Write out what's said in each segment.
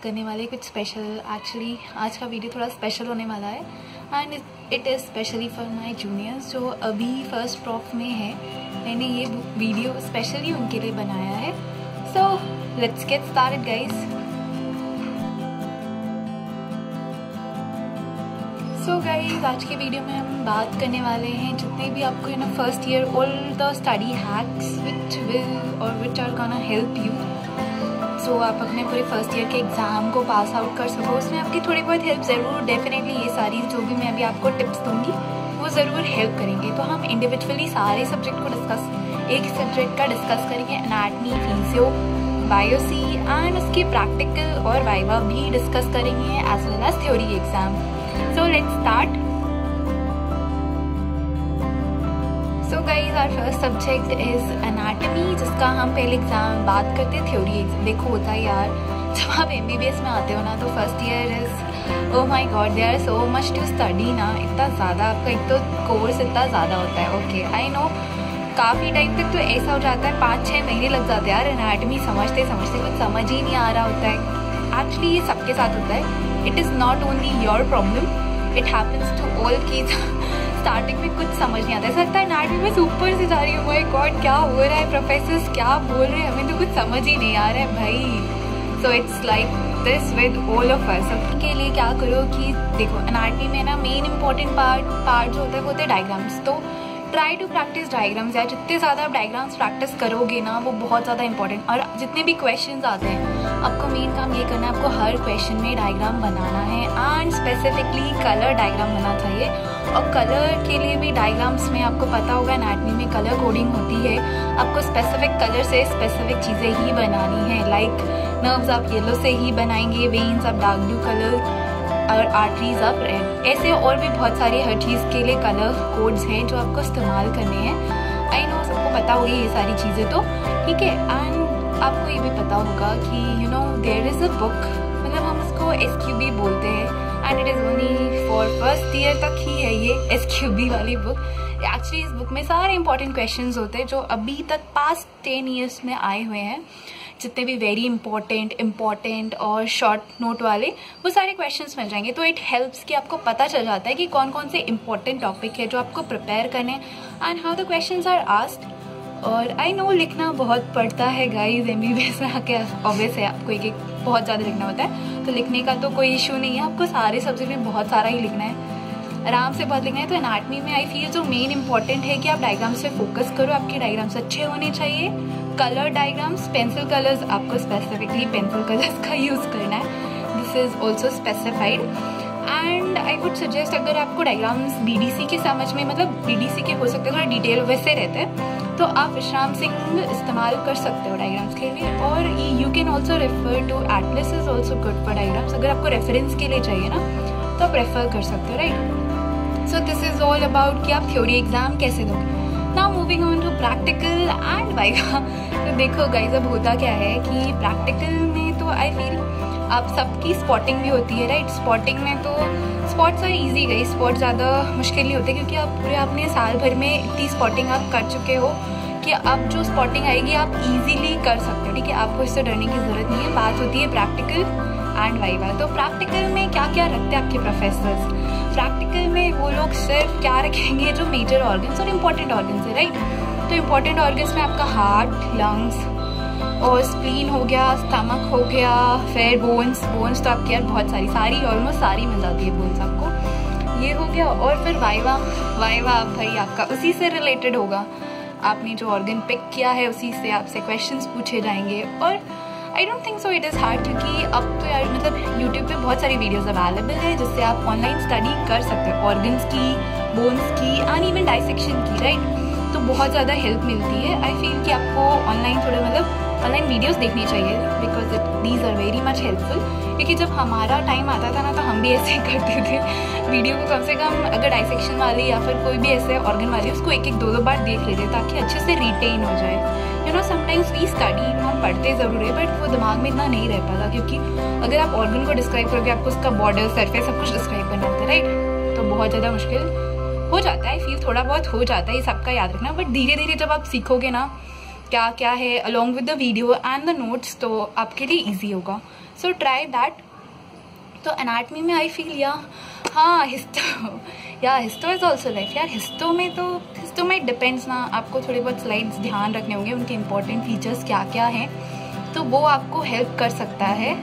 करने वाले कुछ स्पेशल। एक्चुअली आज का वीडियो थोड़ा स्पेशल होने वाला है and it is specially for my juniors जो अभी फर्स्ट प्रॉफ में है। मैंने ये वीडियो स्पेशली उनके लिए बनाया है। So let's get started guys. So guys आज के वीडियो में हम बात करने वाले हैं जितने भी आपको first year all the study hacks which will और which are gonna help you. So आप अपने पूरे फर्स्ट ईयर के एग्ज़ाम को पास आउट कर सको, उसमें आपकी थोड़ी बहुत हेल्प ज़रूर डेफिनेटली ये सारी जो भी मैं अभी आपको टिप्स दूंगी वो ज़रूर हेल्प करेंगे। तो हम इंडिविजुअली सारे सब्जेक्ट को एक सब्जेक्ट का डिस्कस करेंगे, एनाटमी, फिजियो, बायोसी एंड उसकी प्रैक्टिकल और वाइवा भी डिस्कस करेंगे as well as theory exam. So let's start. So guys, our first subject is anatomy, जिसका हम पहले एग्जाम बात करते हैं थ्योरी एग्जाम। देखो होता है यार, जब आप MBBS में आते हो ना तो first year is oh my god there are so much to study ना, इतना ज़्यादा आपका एक तो कोर्स इतना ज़्यादा होता है। ओके आई नो काफ़ी टाइम तक तो ऐसा हो जाता है 5-6 महीने लग जाते हैं यार एनाटमी समझते समझते, कुछ समझ ही नहीं आ रहा होता है। एक्चुअली ये सबके साथ होता है। It is not only your problem, it happens to all kids. Starting में कुछ समझ नहीं आता, ऐसा लगता है एनाटमी में ऊपर से जा रही हूँ, माय गॉड क्या हो रहा है, प्रोफेसर्स क्या बोल रहे हैं, हमें तो कुछ समझ ही नहीं आ रहा है भाई। So it's like this with all of us. सबके लिए क्या करो कि देखो एनाटमी में ना मेन इंपॉर्टेंट पार्ट जो होता है वो होते हैं डायग्राम्स। तो ट्राई टू प्रैक्टिस डायग्राम्स यार, जितने ज़्यादा आप डायग्राम्स प्रैक्टिस करोगे ना वो बहुत ज़्यादा इंपॉर्टेंट। और जितने भी क्वेश्चंस आते हैं आपको मेन काम ये करना है, आपको हर क्वेश्चन में डायग्राम बनाना है एंड स्पेसिफिकली कलर डायग्राम बनना चाहिए। और कलर के लिए भी डायग्राम्स में आपको पता होगा एनाटमी में कलर कोडिंग होती है, आपको स्पेसिफिक कलर से स्पेसिफिक चीज़ें ही बनानी है। लाइक नर्व्स आप येलो से ही बनाएंगे, वेन्स आप डार्क ब्लू कलर और आर्टरीज आप रेड, ऐसे और भी बहुत सारी हर चीज़ के लिए कलर कोड्स हैं जो आपको इस्तेमाल करने हैं। आई नो सबको पता होगी ये सारी चीज़ें तो ठीक है। एंड आपको ये भी पता होगा कि you know there is a book, मतलब हम उसको SQB बोलते हैं and it is only for first year तक ही है ये SQB वाली बुक। एक्चुअली इस बुक में सारे इंपॉर्टेंट क्वेश्चंस होते हैं जो अभी तक पास्ट 10 ईयर्स में आए हुए हैं, जितने भी वेरी इंपॉर्टेंट और शॉर्ट नोट वाले वो सारे क्वेश्चंस मिल जाएंगे। तो इट हेल्प्स कि आपको पता चल जाता है कि कौन कौन से इंपॉर्टेंट टॉपिक है जो आपको प्रिपेयर करने and how the questions are asked. और आई नो लिखना बहुत पड़ता है गाइस, MBBS में आके ऑब्वियस है आपको एक बहुत ज़्यादा लिखना होता है। तो लिखने का तो कोई इशू नहीं है, आपको सारे सब्जेक्ट में बहुत सारा ही लिखना है, आराम से बहुत लिखना है। तो एनाटमी में आई फील जो मेन इंपॉर्टेंट है कि आप डायग्राम्स पे फोकस करो, आपके डायग्राम्स अच्छे होने चाहिए। कलर डायग्राम्स, पेंसिल कलर्स, आपको स्पेसिफिकली पेंसिल कलर्स का यूज़ करना है, this is also specified. And I would suggest अगर आपको डायग्राम्स BDC के समझ में, मतलब BDC के हो सकते हैं थोड़ा डिटेल वैसे रहते हैं, तो आप विश्राम सिंह इस्तेमाल कर सकते हो डायग्राम्स के लिए। और you can also refer to atlas is also good for diagrams, अगर आपको रेफरेंस के लिए चाहिए ना तो आप रेफर कर सकते हो, right. So this is all about कि आप थ्योरी एग्जाम कैसे दोगे। Now moving on to practical and viva. तो देखो गाइस अब होता क्या है कि प्रैक्टिकल में तो आई फील आप सबकी स्पॉटिंग भी होती है, राइट। स्पॉटिंग में तो स्पॉट्स आर ईजी गई, स्पॉट ज़्यादा मुश्किल नहीं होते क्योंकि आप पूरे अपने साल भर में इतनी स्पॉटिंग आप कर चुके हो कि अब जो स्पॉटिंग आएगी आप इजीली कर सकते हो, ठीक है, आपको इससे डरने की ज़रूरत नहीं है। बात होती है प्रैक्टिकल एंड वाइवा। तो प्रैक्टिकल में क्या क्या रखते हैं आपके प्रोफेसर्स। प्रैक्टिकल में वो लोग सिर्फ क्या रखेंगे जो मेजर ऑर्गन्स और इम्पॉर्टेंट ऑर्गन्स है, राइट। तो इम्पॉर्टेंट ऑर्गन्स में आपका हार्ट, लंग्स और स्प्लीन हो गया, स्टमक हो गया, फिर बोन्स तो आपकी यार बहुत सारी ऑलमोस्ट सारी मिल जाती है बोन्स आपको, ये हो गया। और फिर वाइवा भाई आपका उसी से रिलेटेड होगा, आपने जो ऑर्गन पिक किया है उसी से आपसे क्वेश्चंस पूछे जाएंगे। और I don't think so it is hard क्योंकि अब तो यार मतलब यूट्यूब पे बहुत सारी वीडियोस अवेलेबल है जिससे आप ऑनलाइन स्टडी कर सकते हो ऑर्गन्स की, बोन्स की एंड इवन डाइसेक्शन की, राइट। तो बहुत ज़्यादा हेल्प मिलती है। आई फील कि आपको ऑनलाइन थोड़े मतलब ऑनलाइन वीडियोस देखनी चाहिए because these are very much helpful. क्योंकि जब हमारा टाइम आता था ना तो हम भी ऐसे ही करते थे, वीडियो को कम से कम अगर डाइसेक्शन वाली या फिर कोई भी ऐसे ऑर्गन वाली उसको 1-1, 2-2 बार देख लेते ताकि अच्छे से रिटेन हो जाए। You know sometimes we study, हम पढ़ते ज़रूर है बट वो दिमाग में इतना नहीं रह पाता क्योंकि अगर आप ऑर्गन को डिस्क्राइब करोगे आपको उसका बॉर्डर, सरफेस सब कुछ डिस्क्राइब करना होता है, राइट। तो बहुत ज़्यादा मुश्किल हो जाता है, फील थोड़ा बहुत हो जाता है, ये सबका याद रखना। बट धीरे धीरे जब आप सीखोगे ना क्या क्या है along with the video and the notes तो आपके लिए ईजी होगा। So try that. तो एनाटमी में आई फील हाँ हिस्टो इज ऑल्सो लाइफ यार। हिस्टो में डिपेंड्स ना, आपको थोड़े बहुत स्लाइड्स ध्यान रखने होंगे, उनके इंपॉर्टेंट फीचर्स क्या क्या हैं, तो वो आपको हेल्प कर सकता है।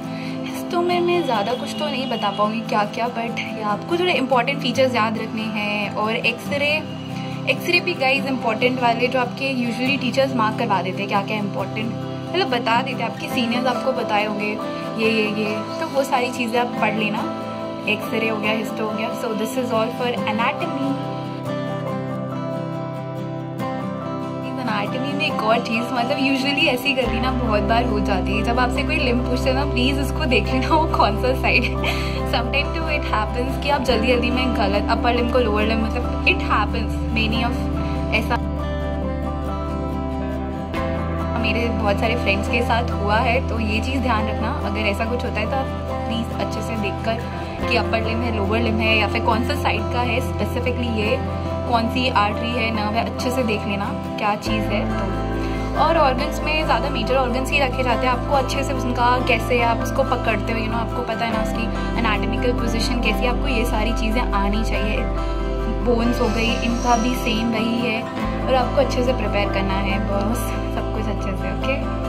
हिस्टो में मैं ज़्यादा कुछ तो नहीं बता पाऊँगी क्या क्या, बट आपको थोड़े इंपॉर्टेंट फीचर्स याद रखने हैं। और एक्सरे भी गाइज इंपॉर्टेंट वाले जो आपके यूजुअली टीचर्स मार्क करवा देते हैं क्या क्या इंपॉर्टेंट, मतलब बता देते हैं, आपके सीनियर्स आपको बताए होंगे ये, तो वो सारी चीज़ें आप पढ़ लेना। एक्सरे हो गया, हिस्टो हो गया। सो this is all for anatomy. Anatomy में एक और चीज़, मतलब यूजुअली ऐसी गलती ना बहुत बार हो जाती है, जब आपसे कोई लिम्ब पूछते ना प्लीज़ उसको देख लेना वो कौन सा साइड है। समटाइम टू इट हैपन्स कि आप जल्दी में गलत अपर लिम्ब को लोअर लिम्ब, मतलब इट हैपन्स मेनी ऑफ, ऐसा मेरे बहुत सारे फ्रेंड्स के साथ हुआ है। तो ये चीज़ ध्यान रखना, अगर ऐसा कुछ होता है तो आप प्लीज़ अच्छे से देखकर कि अपर लिम्ब है, लोअर लिम्ब है, या फिर कौन सा साइड का है स्पेसिफिकली, ये कौन सी आर्टरी है, नर्व है, अच्छे से देख लेना क्या चीज़ है। तो और ऑर्गन्स में ज़्यादा मेजर ऑर्गन्स ही रखे जाते हैं, आपको अच्छे से उनका कैसे आप उसको पकड़ते हो, आपको पता है ना उसकी एनाटॉमिकल पोजीशन कैसी है, आपको ये सारी चीज़ें आनी चाहिए। बोन्स हो गई, इनका भी सेम वही है, और आपको अच्छे से प्रिपेयर करना है बस, सब कुछ अच्छे से। Okay,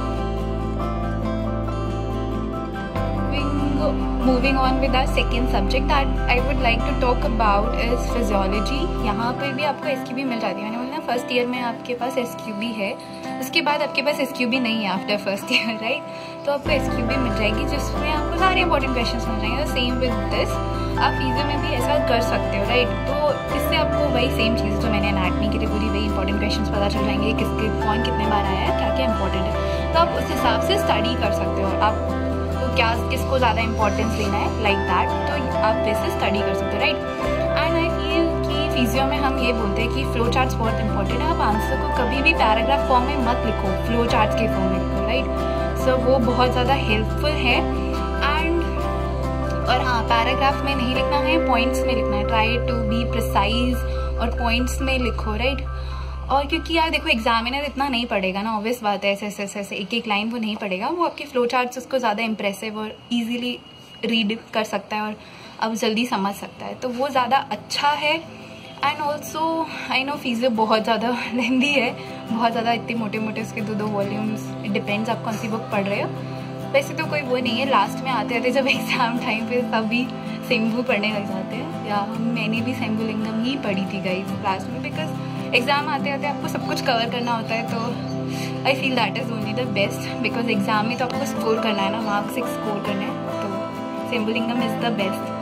moving on with our second subject that I would like to talk about is physiology. यहाँ पर भी आपको SQB मिल जाती है, मैंने बोला फर्स्ट ईयर में आपके पास SQB है, उसके बाद आपके पास SQB नहीं है आफ्टर फर्स्ट ईयर, राइट। तो आपको SQB मिल जाएगी जिसमें आपको सारे इंपॉर्टेंट क्वेश्चंस मिल जाएंगे। सेम विद दिस, आप फिजियो में भी ऐसा कर सकते हो, राइट। तो इससे आपको वही सेम चीज़ जो मैंने एनाटमी के लिए पूरी वही इंपॉर्टेंट क्वेश्चंस पता चल जाएंगे, किसके कौन कितने बार आया है, क्या क्या इंपॉर्टेंट है, तो आप उस हिसाब से स्टडी कर सकते हो। आप क्या किसको ज़्यादा इंपॉर्टेंस देना है लाइक दैट, तो आप वैसे स्टडी कर सकते हो, राइट। एंड आई फील कि फिजियो में हम ये बोलते हैं कि फ्लो चार्ट्स बहुत इंपॉर्टेंट है। आप आंसर को कभी भी पैराग्राफ फॉर्म में मत लिखो, फ्लो चार्ट्स के फॉर्म में लिखो, राइट। सो वो बहुत ज़्यादा हेल्पफुल है। एंड और हाँ, पैराग्राफ में नहीं लिखना है, पॉइंट्स में लिखना है, ट्राई टू बी प्रिसाइज और पॉइंट्स में लिखो, राइट। और क्योंकि यार देखो एग्जामिनर इतना नहीं पढ़ेगा ना, ऑब्वियस बात है, ऐसे एक लाइन वो नहीं पढ़ेगा, वो आपके फ्लो चार्ट्स उसको ज़्यादा इंप्रेसिव और इजीली रीड कर सकता है और अब जल्दी समझ सकता है, तो वो ज़्यादा अच्छा है। And also I know physio बहुत ज़्यादा लेंदी है, बहुत ज़्यादा, इतने मोटे मोटे उसके 2 वॉल्यूम्स, डिपेंड्स आप कौन सी बुक पढ़ रहे हो। वैसे तो कोई वो नहीं है, लास्ट में आते आते जब एग्ज़ाम टाइम पे सभी सेम्बू पढ़ने लग जाते हैं, या मैंने भी सेम्बुलिंगम ही पढ़ी थी गाइस लास्ट में, बिकॉज एग्ज़ाम आते आते आपको सब कुछ कवर करना होता है। तो I feel that is only the best, because exam में तो आपको स्कोर करना है ना, मार्क्स स्कोर करना है, तो सेम्बुलिंगम इज़ द बेस्ट।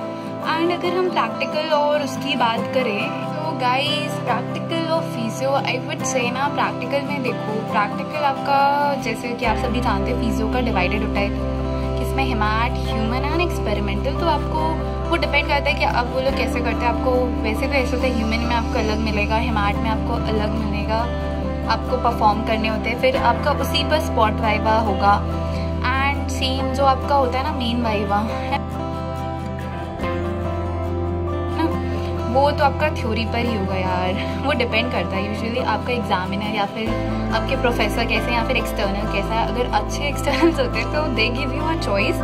एंड अगर हम प्रैक्टिकल और उसकी बात करें तो guys practical of physio I would say ना, प्रैक्टिकल में देखो, प्रैक्टिकल आपका जैसे कि आप सभी जानते हैं फिजियो का डिवाइडेड होता है किसमें, हेमाट, ह्यूमन एंड एक्सपेरिमेंटल। तो आपको वो डिपेंड करता है कि अब वो लोग कैसे करते हैं। आपको वैसे तो ऐसे होता है, ह्यूमन में आपको अलग मिलेगा, हेमाट में आपको अलग मिलेगा, आपको परफॉर्म करने होते हैं, फिर आपका उसी पर स्पॉट वाइवा होगा। एंड सेम जो आपका होता है ना मेन वाइवा है ना, वो तो आपका थ्योरी पर ही होगा यार, वो डिपेंड करता है यूजुअली आपका एग्जामिनर या फिर आपके प्रोफेसर कैसे, या फिर एक्सटर्नल कैसा है। अगर अच्छे एक्सटर्नल्स होते हैं तो they give you a choice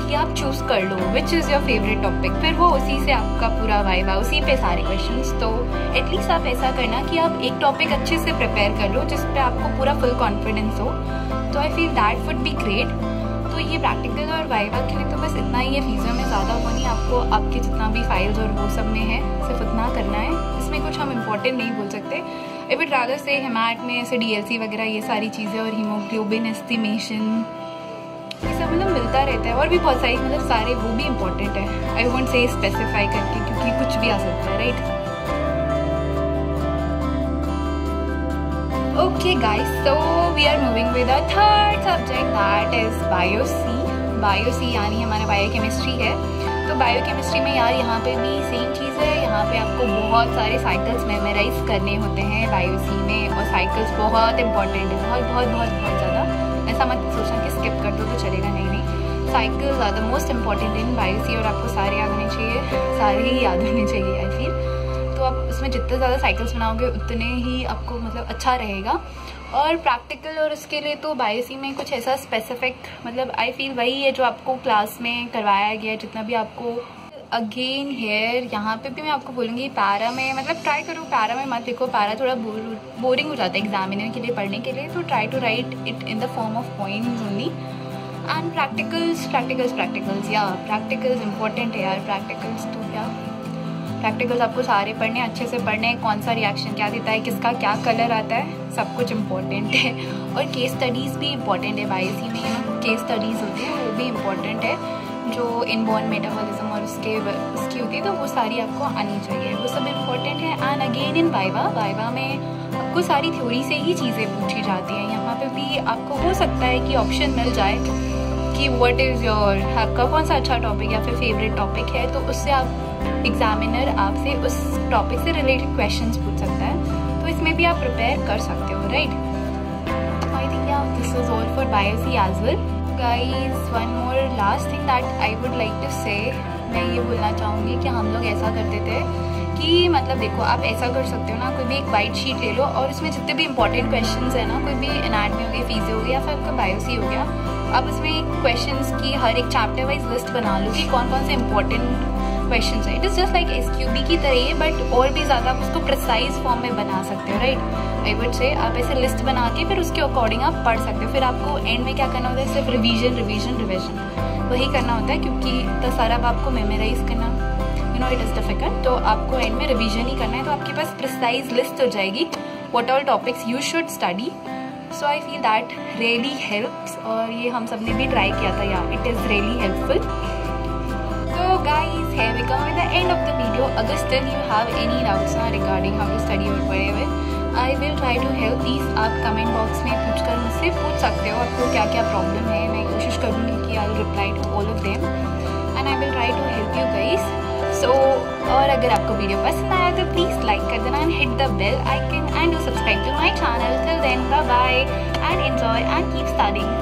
कि आप चूज़ कर लो which is your favourite topic, फिर वो उसी से आपका पूरा वाइवा, उसी पे सारे क्वेश्चंस। तो एटलीस्ट आप ऐसा करना कि आप एक टॉपिक अच्छे से प्रिपेयर कर लो जिस पे आपको पूरा फुल कॉन्फिडेंस हो, तो I feel that would be great. तो ये प्रैक्टिकल और वाइवा के लिए तो बस इतना ही है, फिजियो में ज़्यादा वो नहीं, आपको आपके जितना भी फाइल्स और वो सब में है सिर्फ उतना करना है, इसमें कुछ हम इम्पोर्टेंट नहीं बोल सकते। आई वुड रादर से हेमाट में ऐसे DLC वगैरह ये सारी चीज़ें और हीमोग्लोबिन एस्टिमेशन ये सब मतलब मिलता रहता है, और भी बहुत सारी, मतलब सारे वो भी इम्पोर्टेंट है। आई वोंट से स्पेसिफाई करके क्योंकि कुछ भी आ सकता है, right. Okay guys, so we are moving with a third subject that is bio C यानी हमारा बायोकेमिस्ट्री है। तो बायोकेमिस्ट्री में यार यहाँ पे भी सेम चीज़ है, यहाँ पे आपको बहुत सारे साइकिल्स मेमोराइज करने होते हैं बायो-सी में, और साइकिल्स बहुत इंपॉर्टेंट है, बहुत बहुत बहुत बहुत ज़्यादा। ऐसा मत सोचना कि स्किप कर दो तो चलेगा, नहीं, cycles are the most important in bio C, और आपको सारे याद होने चाहिए, सारे ही याद होने चाहिए आई फील। तो आप उसमें जितने ज़्यादा साइकिल्स बनाओगे उतने ही आपको मतलब अच्छा रहेगा। और प्रैक्टिकल और उसके लिए तो बायोसी में कुछ ऐसा स्पेसिफिक मतलब आई फील वही है जो आपको क्लास में करवाया गया है, जितना भी आपको। अगेन हेयर यहाँ पे भी मैं आपको बोलूँगी पैरा में मतलब ट्राई करो, पैरा में मत लिखो, पैरा थोड़ा बोरिंग हो जाता है एग्जामिनर के लिए पढ़ने के लिए, तो try to write it in the form of points only. And practicals या प्रैक्टिकल्स इंपॉर्टेंट है यार। प्रैक्टिकल्स तो क्या, प्रैक्टिकल्स आपको सारे पढ़ने, अच्छे से पढ़ने, कौन सा रिएक्शन क्या देता है, किसका क्या कलर आता है, सब कुछ इम्पोर्टेंट है। और केस स्टडीज़ भी इम्पॉर्टेंट है बायोसी में, ना केस स्टडीज़ होती है वो भी इम्पॉर्टेंट है, जो इनबॉर्न मेटाबॉलिज्म और उसकी होती है, तो वो सारी आपको आनी चाहिए, वो सब इम्पॉर्टेंट है। एंड अगेन इन वाइवा में आपको सारी थ्योरी से ही चीज़ें पूछी जाती हैं। यहाँ पे भी आपको हो सकता है कि ऑप्शन मिल जाए कि व्हाट इज़ योर, आपका कौन सा अच्छा टॉपिक या फिर फेवरेट टॉपिक है, तो उससे आप एग्जामिनर आपसे उस टॉपिक से रिलेटेड क्वेश्चंस पूछ सकता है, तो इसमें भी आप प्रिपेयर कर सकते हो, राइट। आई थिंक या this is all for bio C as well guys. One more last thing that I would like to say, मैं ये बोलना चाहूँगी कि हम लोग ऐसा करते थे कि मतलब देखो आप ऐसा कर सकते हो ना, कोई भी एक वाइट शीट ले लो और उसमें जितने भी इंपॉर्टेंट क्वेश्चंस है ना, कोई भी एनाटॉमी हो गई, फिजियो हो गया या फिर आपका बायोसी हो गया, आप उसमें क्वेश्चंस की हर एक चैप्टर वाइज लिस्ट बना लो कि कौन कौन से इंपॉर्टेंट क्वेश्चंस है। It is just like SQB की तरह ही, बट और भी ज़्यादा आप उसको प्रिसाइज फॉर्म में बना सकते हो, राइट। आई वुड से आप ऐसे लिस्ट बना के फिर उसके अकॉर्डिंग आप पढ़ सकते हो। फिर आपको एंड में क्या करना होता है, सिर्फ रिवीजन वही करना होता है, क्योंकि तो सारा आपको मेमोराइज करना इट इज़ डिफिकल्ट, तो आपको एंड में रिवीजन ही करना है, तो आपके पास प्रिसाइज लिस्ट हो जाएगी what all topics you should study. So I feel that really helps, और ये हम सब ने भी ट्राई किया था यार, it is really helpful. So guys, here we come at the end of the video. Agar still you have any doubts regarding how to study or whatever, I will try to help. Please आप comment box में पूछकर मुझसे पूछ सकते हो आपको क्या क्या प्रॉब्लम है, मैं कोशिश करूँगी कि I will reply to all of them and I will try to help you guys. So और अगर आपको वीडियो पसंद आया तो प्लीज़ लाइक कर देना and hit the bell icon and do subscribe to my channel. Till then, bye bye and enjoy and keep studying.